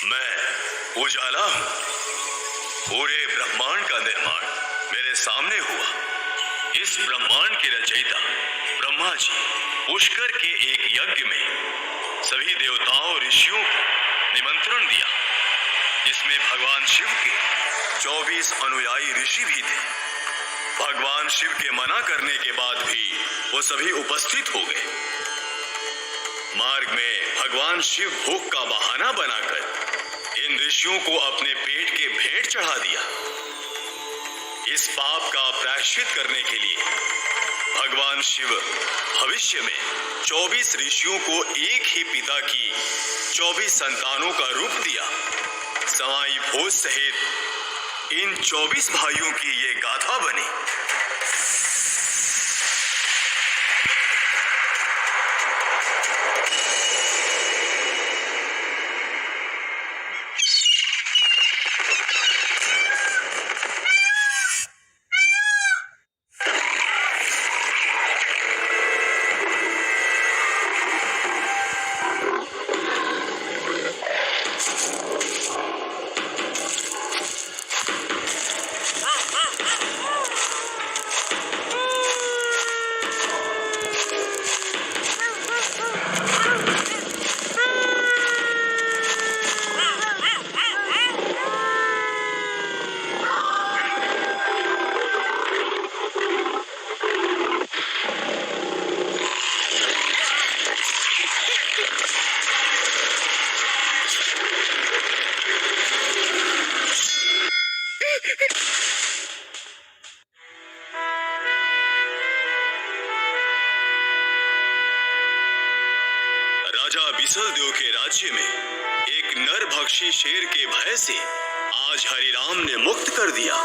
मैं उजाला हूं। पूरे ब्रह्मांड का निर्माण मेरे सामने हुआ। इस ब्रह्मांड के रचयिता ब्रह्मा जी पुष्कर के एक यज्ञ में सभी देवताओं ऋषियों को निमंत्रण दिया। इसमें भगवान शिव के 24 अनुयायी ऋषि भी थे। भगवान शिव के मना करने के बाद भी वो सभी उपस्थित हो गए। मार्ग में भगवान शिव भूख का बहाना बनाकर इन ऋषियों को अपने पेट के भेंट चढ़ा दिया। इस पाप का प्रायश्चित करने के लिए भगवान शिव भविष्य में 24 ऋषियों को एक ही पिता की 24 संतानों का रूप दिया। सवाई भोज सहित इन 24 भाइयों की ये गाथा बनी। राजा बिसल देव के राज्य में एक नरभक्षी शेर के भय से आज हरिराम ने मुक्त कर दिया।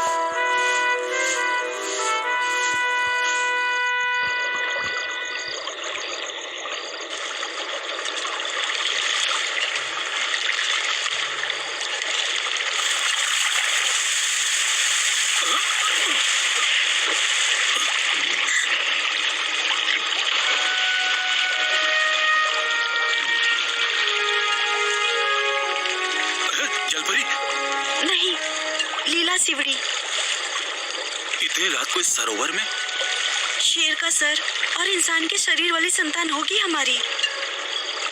जलपरी? नहीं, लीला सिवड़ी। इतनी रात को इस सरोवर में? शेर का सर और इंसान के शरीर वाली संतान होगी हमारी।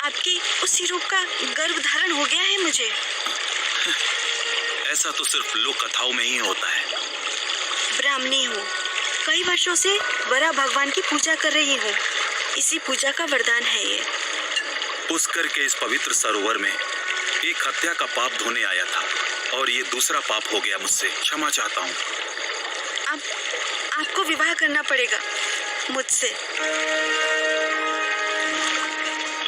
आपकी उसी रूप का गर्भ धारण हो गया है मुझे। ऐसा तो सिर्फ लोक कथाओं में ही होता है। ब्राह्मणी हूँ, कई वर्षों से वरा भगवान की पूजा कर रही हूँ। इसी पूजा का वरदान है ये। पुष्कर के इस पवित्र सरोवर में एक हत्या का पाप धोने आया था और ये दूसरा पाप हो गया मुझसे। क्षमा चाहता हूँ। अब आपको विवाह करना पड़ेगा मुझसे।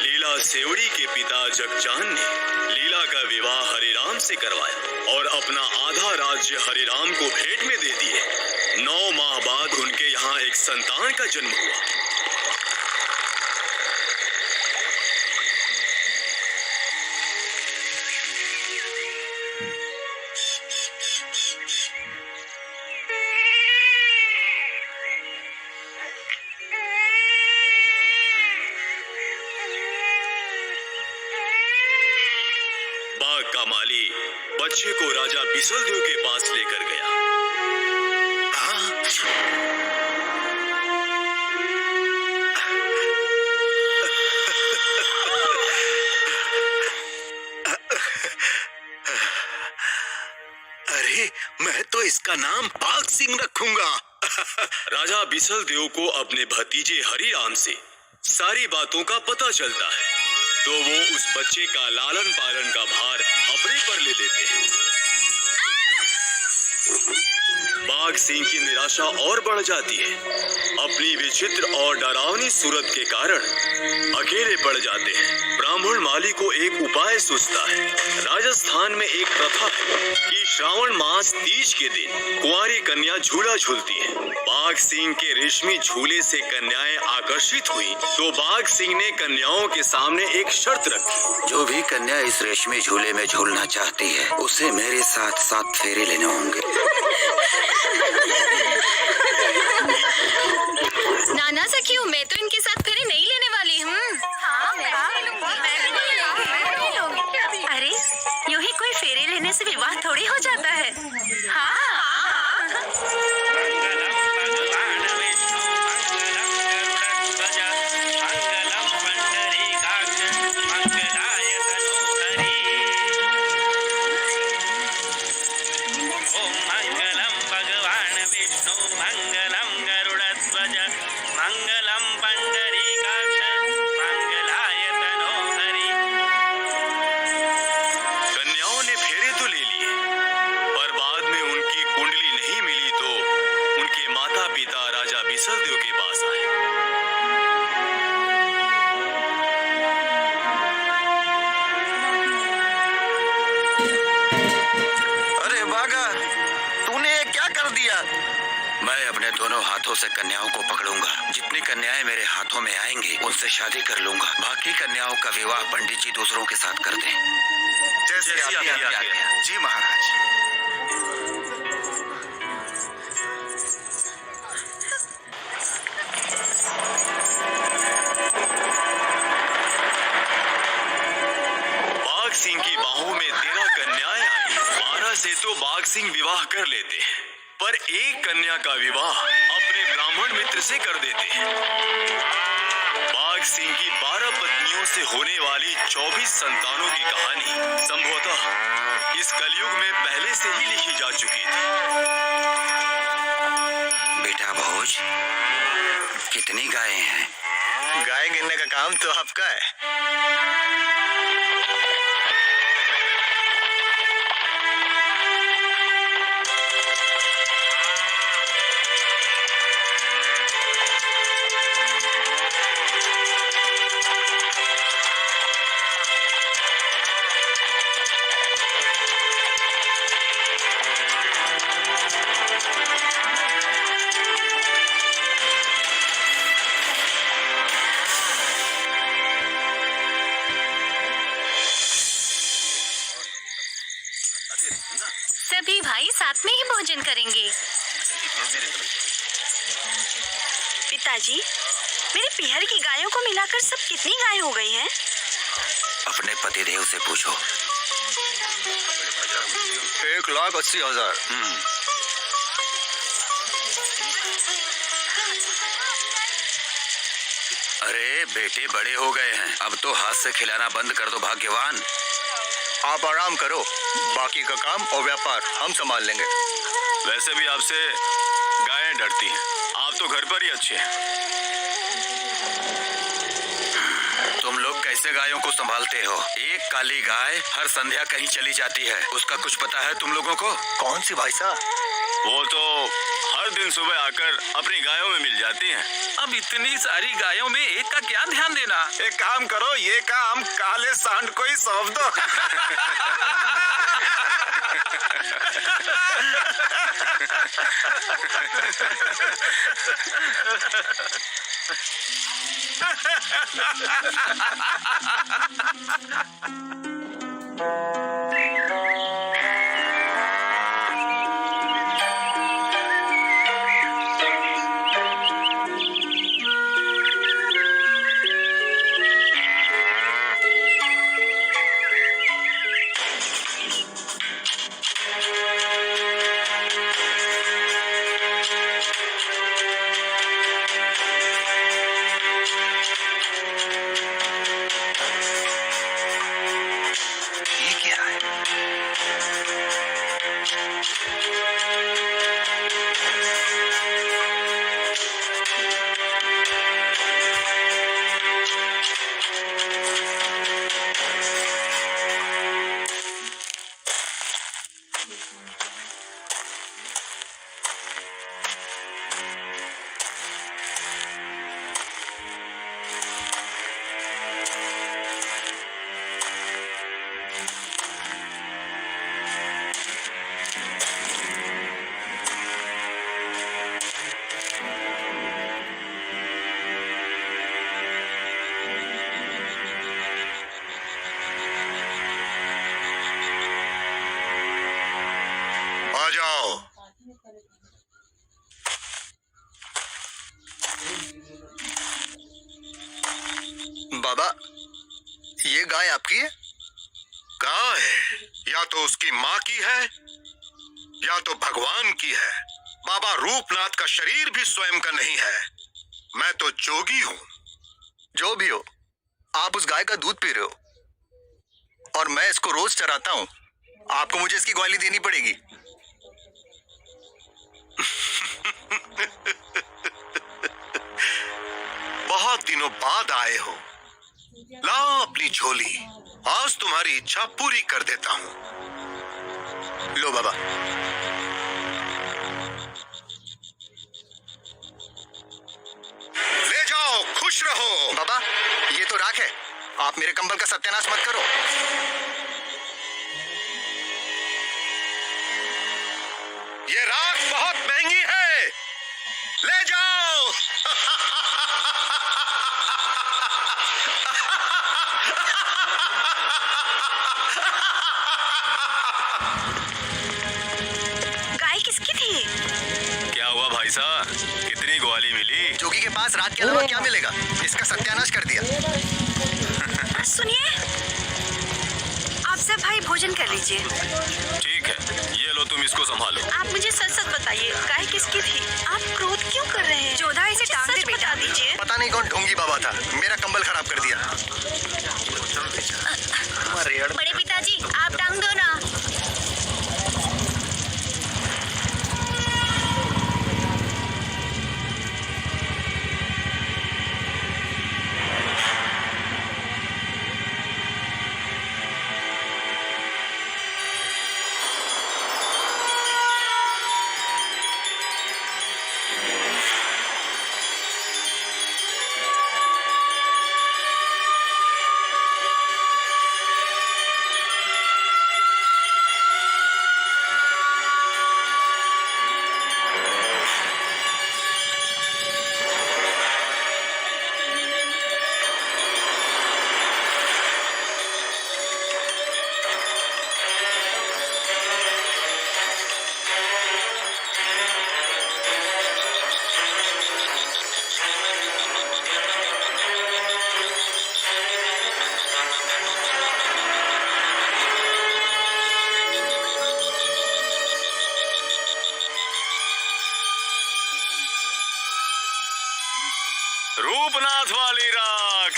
लीला सेवड़ी के पिता जगजान ने लीला का विवाह हरिराम से करवाया और अपना आधा राज्य हरिराम को भेंट में दे दिए। 9 माह बाद उनके यहाँ एक संतान का जन्म हुआ। बाग का माली बच्चे को राजा बिसल देव के पास लेकर गया। अरे, मैं तो इसका नाम बाघ सिंह रखूंगा। राजा बिसल देव को अपने भतीजे हरिराम से सारी बातों का पता चलता है, तो वो उस बच्चे का लालन पालन का भार अपने पर ले लेते हैं। बाघ सिंह की निराशा और बढ़ जाती है। अपनी विचित्र और डरावनी सूरत के कारण अकेले पड़ जाते हैं। ब्राह्मण माली को एक उपाय सूझता है। राजस्थान में एक प्रथा है कि श्रावण मास तीज के दिन कुंवारी कन्या झूला झूलती है। बाघ सिंह के रेशमी झूले से कन्याएं आकर्षित हुई, तो बाघ सिंह ने कन्याओं के सामने एक शर्त रखी। जो भी कन्या इस रेशमी झूले में झूलना चाहती है, उसे मेरे साथ 7 फेरे लेने होंगे। नाना सखियों, मैं तो इनके साथ फेरे नहीं लेने वाली हूँ। अरे, यूं ही करने से विवाह थोड़ी हो जाता है। हाँ। मंगलम भगवान विष्णु मंगलम गरुड़ध्वज मंगलम पंडरीकाक्ष मंगलाय तनोहरि। कन्याओं ने फेरे तो ले लिए, पर बाद में उनकी कुंडली नहीं मिली तो उनके माता पिता राजा बिसलदेव के पास आए। अरे बागा, तूने ये क्या कर दिया? मैं अपने दोनों हाथों से कन्याओं को पकड़ूंगा। जितनी कन्याएं मेरे हाथों में आएंगी उनसे शादी कर लूंगा। बाकी कन्याओं का विवाह पंडित जी दूसरों के साथ कर दें। जैसी आपकी आज्ञा। जी महाराज। बाघ सिंह की बाहों में 13 कन्याएं आई। 12 से तो बाघ सिंह विवाह कर लेते हैं, पर एक कन्या का विवाह अपने ब्राह्मण मित्र से कर देते हैं। बाघ सिंह की 12 पत्नियों से होने वाली 24 संतानों की कहानी संभवतः इस कलयुग में पहले से ही लिखी जा चुकी थी। बेटा भोज, कितनी गायें हैं? गाय गिनने का काम तो आपका है। सभी भाई साथ में ही भोजन करेंगे। पिताजी, मेरे पिहर की गायों को मिलाकर सब कितनी गायें हो गई हैं? अपने पतिदेव से पूछो। 1,80,000। अरे बेटे बड़े हो गए हैं, अब तो हाथ से खिलाना बंद कर दो भाग्यवान। आप आराम करो, बाकी का काम और व्यापार हम संभाल लेंगे। वैसे भी आपसे गायें डरती हैं, आप तो घर पर ही अच्छे हैं। तुम लोग कैसे गायों को संभालते हो? एक काली गाय हर संध्या कहीं चली जाती है, उसका कुछ पता है तुम लोगों को? कौन सी भाई साहब? वो तो हर दिन सुबह आकर अपनी गायों में मिल जाती हैं। अब इतनी सारी गायों में एक का क्या ध्यान देना। एक काम करो, ये काम काले सांड को ही सौंप दो। ये क्या है? या तो उसकी माँ की है या तो भगवान की है। बाबा रूपनाथ का शरीर भी स्वयं का नहीं है। मैं तो जोगी हूँ। जो भी हो, आप उस गाय का दूध पी रहे हो और मैं इसको रोज चराता हूँ। आपको मुझे इसकी ग्वाली देनी पड़ेगी। बहुत दिनों बाद आए हो, लाओ अपनी झोली। आज तुम्हारी इच्छा पूरी कर देता हूँ। लो बाबा। ले जाओ, खुश रहो। बाबा, ये तो राख है। आप मेरे कंबल का सत्यानाश मत करो। ये राख बहुत महंगी है, ले जाओ। गाय किसकी थी? क्या हुआ भाई साहब, कितनी ग्वाली मिली? जोगी के पास राख के अलावा क्या मिलेगा? इसका सत्यानाश कर दिया। सुनिए, आप सब भाई भोजन कर लीजिए। ठीक है, ये लो, तुम इसको संभालो। आप मुझे सच सच बताइए, गाय किसकी थी? आप क्रोध क्यों कर रहे हैं? जोधा, इसे टांग दे बेटा। दीजिए। पता नहीं कौन ढोंगी बाबा था, मेरा कंबल खराब कर दिया। बड़े पिताजी, आप टांग दो ना। रूपनाथ वाली राख।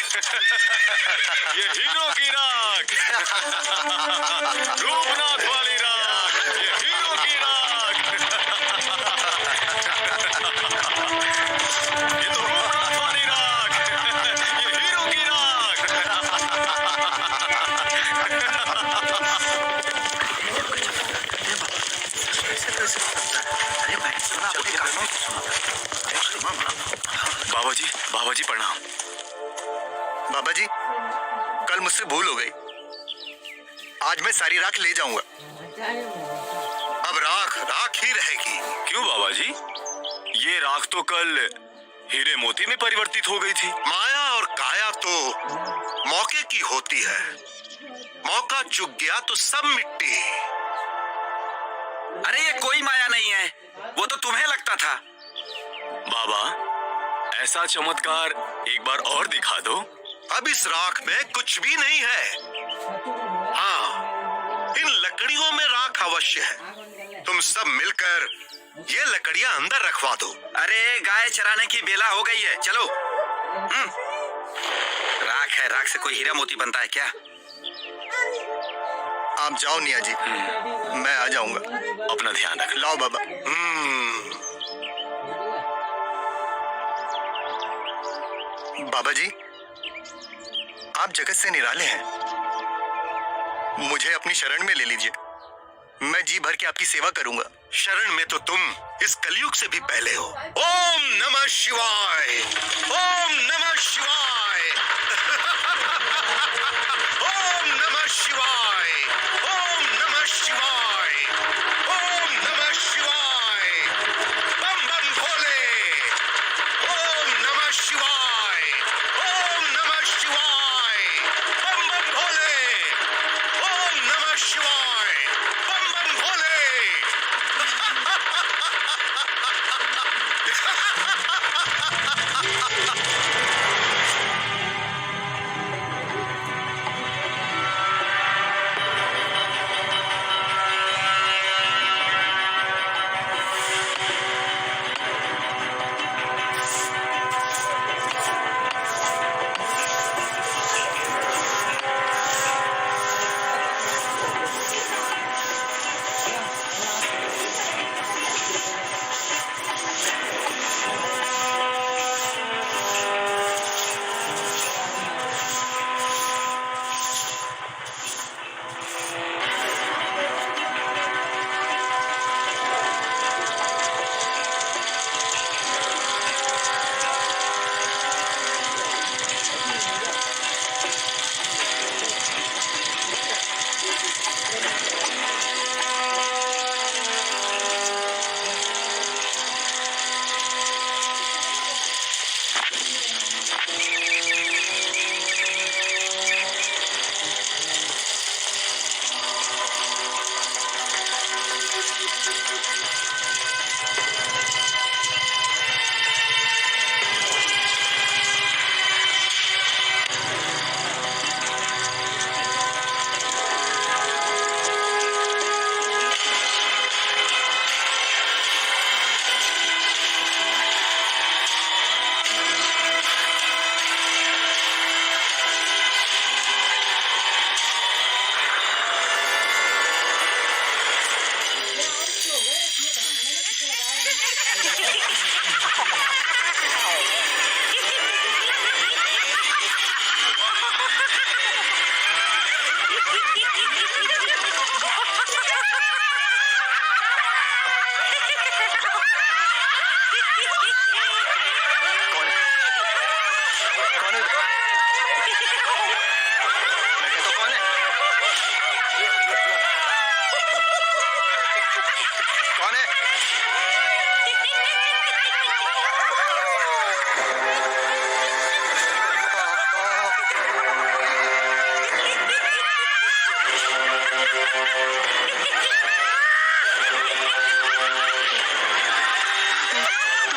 ये हीरो की राख। रूपनाथ वाली राख, ये हीरो की राख। ये तो रूपनाथ वाली राख, ये हीरो की राख। बाबा जी प्रणाम। बाबा जी, कल मुझसे भूल हो गई। आज मैं सारी राख ले जाऊंगा। अब राख राख ही रहेगी। क्यों बाबा जी? ये राख तो कल हीरे मोती में परिवर्तित हो गई थी। माया और काया तो मौके की होती है। मौका चुक गया तो सब मिट्टी। अरे ये कोई माया नहीं है, वो तो तुम्हें लगता था। बाबा, ऐसा चमत्कार एक बार और दिखा दो। अब इस राख में कुछ भी नहीं है। हाँ, इन लकड़ियों में राख अवश्य है। तुम सब मिलकर ये लकड़ियां अंदर रखवा दो। अरे गाय चराने की बेला हो गई है, चलो। राख है, राख से कोई हीरा मोती बनता है क्या? आप जाओ निया जी, मैं आ जाऊंगा। अपना ध्यान रख। लाओ बाबा। बाबा जी, आप जगत से निराले हैं। मुझे अपनी शरण में ले लीजिए। मैं जी भर के आपकी सेवा करूंगा। शरण में तो तुम इस कलयुग से भी पहले हो। ओम नमः शिवाय, ओम नमः शिवाय। ओम नमः शिवाय, ओम नमः शिवाय, ओम नमः शिवाय। बम बम भोले। ओम नमः शिवाय, ओम नमः शिवाय। बम बम भोले। ओम नमः शिवाय, बम बम भोले।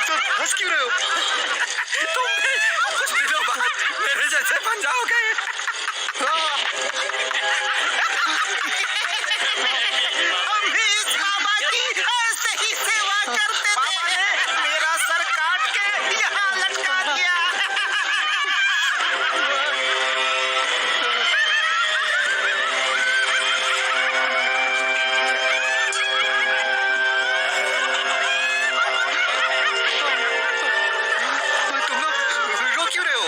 तो हंस क्यों रहे हो? तुम भी कुछ दिनों बाद मेरे जैसे बन जाओगे। हम भी इस बाबा की ऐसे ही सेवा करते थे। बाबा ने मेरा सर काट के यहाँ लटका दिया। तुम लोग रो क्यों रहे हो?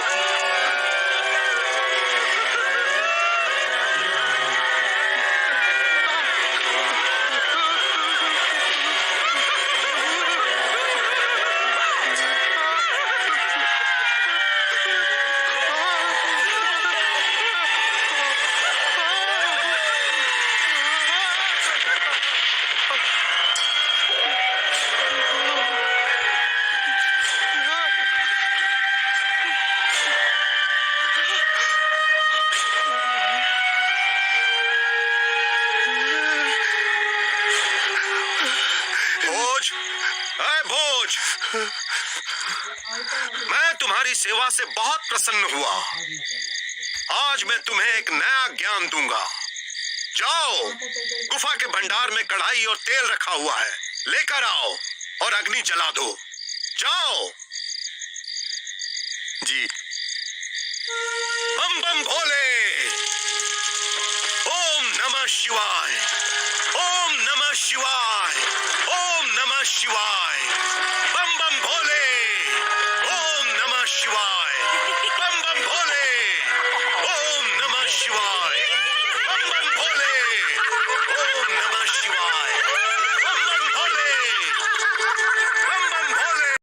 भोज, अरे भोज, मैं तुम्हारी सेवा से बहुत प्रसन्न हुआ। आज मैं तुम्हें एक नया ज्ञान दूंगा। जाओ, गुफा के भंडार में कढ़ाई और तेल रखा हुआ है, लेकर आओ और अग्नि जला दो। जाओ। जी। बम बम भोले। ओम नमः शिवाय। ओम नमः शिवाय। ओम नमः शिवाय। बम बम भोले।